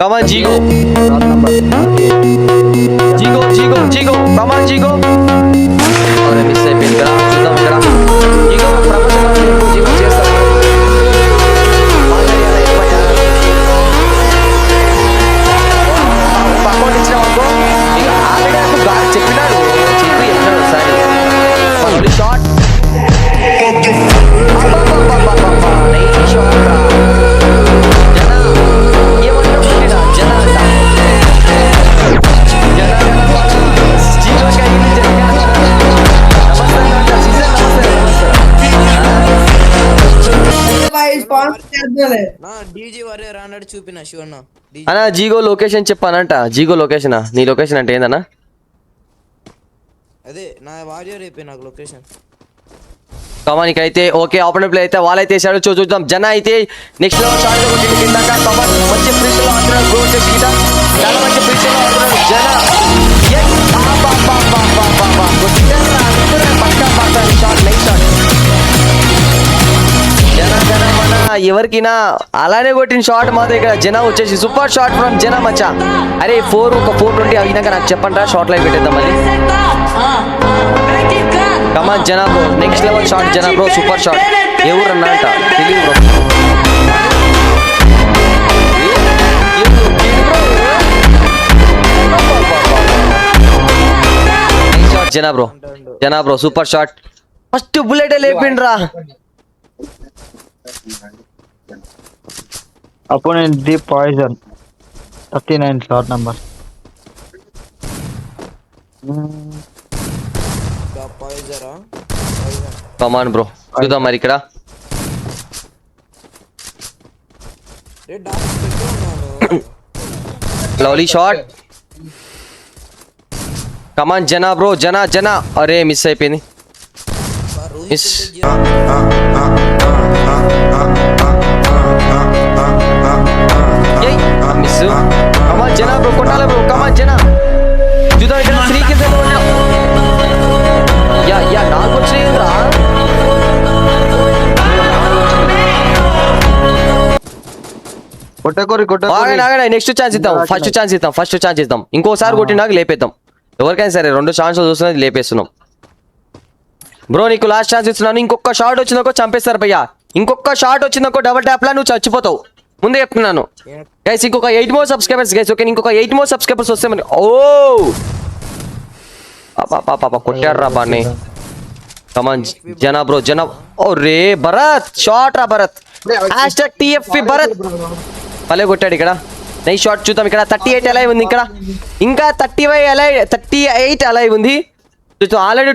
కమాన్ జీగో short number జీగో జీగో జీగో కమాన్ జీగో. అరే miss అయిపోయింది కదా, చూద్దాం ఇక్కడ. జీగో ప్రపంచంలో జీగో చేస్తాడు. అకౌంట్ ఇచ్చినాం అనుకో, ఇక ఆల్రెడీ నాకు చెప్పినాడు చెప్పి చెప్పినాడు ఒకసారి షార్ట్ డీజీ వరే రాన్నాడు చూపిన శివన్న. అన్నా జీగో లొకేషన్ చెప్పానంట. జీగో లొకేషన్ నీ లొకేషన్ అంటే ఏందన్నా? అదే నా వారియర్ అయిపోయి నాకు లొకేషన్. కమానికి అయితే ఓకే, ఆపరేటర్ ప్లే అయితే వాళ్ళైతే వేసాడు. చూద్దాం. జన అయితే నెక్స్ట్ లెవెల్ షాట్ కొట్టింది కిందాక. కమాన్ మంచి ఫ్రీస్ లో ఆడుతున్నాడు. గో చేసి కింద చాలా మంచి ఫ్రీస్ లో ఆడుతున్నాడు జన. ఎవరికైనా అలానే కొట్టిన షాట్ మా దగ్గర. జన వచ్చేసి సూపర్ షాట్ ఫ్రమ్ జన మచ్చా. అరే ఒక 420 అయినాక నాకు చెప్పండి, షార్ట్ లైవ్ పెట్టేద్దాం మళ్ళీ. Come on Jana bro, next level shot Jana bro, super shot. ఎవరు అన్నా అంట తెలియదు bro. Jana bro, Jana bro super shot. First bullet లేపిండ్రా. Opponent the poison 39 short number. పాయిజరా కమాన్ బ్రో, చూద్దాం మరి ఇక్కడ. Lovely shot. కమాన్ జనా బ్రో, జనా జనా. అరే మిస్ అయిపోయింది. మిస్. మిస్. కమాన్ జనా బ్రో, కొట్టాలి బ్రో. కమాన్ జనా. చూద్దాం ఇక్కడ 3 కింద. Yeah yeah 4 వచ్చినాయిరా. నెక్స్ట్ ఛాన్స్ ఇద్దాం. ఫస్ట్ ఛాన్స్ ఇద్దాం. ఇంకోసారి కొట్టినాక లేపేద్దాం. ఎవరికైనా సరే 2 ఛాన్సులు చూస్తున్నది లేపేస్తున్నాం బ్రో. నీకు లాస్ట్ ఛాన్స్ ఇస్తున్నాను. ఇంకొక షాట్ వచ్చిందనుకో చంపేస్తారు భయ్యా. ఇంకొక షాట్ వచ్చిందనుకో డబుల్ ట్యాప్ లా నువ్వు చచ్చిపోతావు. ముందే చెప్తున్నాను గైస్. ఇంకొక 8 more సబ్స్క్రైబర్స్ గైస్. ఓకే, ఇంకొక 8 more సబ్స్క్రైబర్స్ వస్తే మరి. ఓ పాపా కొట్టాడు రా బాన్ని. కమాన్ జనా బ్రో, జనా. ఓ రే భరత్ షాట్ రా భరత్. #TFP భరత్ భలే కొట్టాడు ఇక్కడ. Nice shot. చూద్దాం ఇక్కడ 38 అలైవ్ ఉంది. ఇక్కడ ఇంకా 38 అలైవ్ ఉంది. ఆల్రెడీ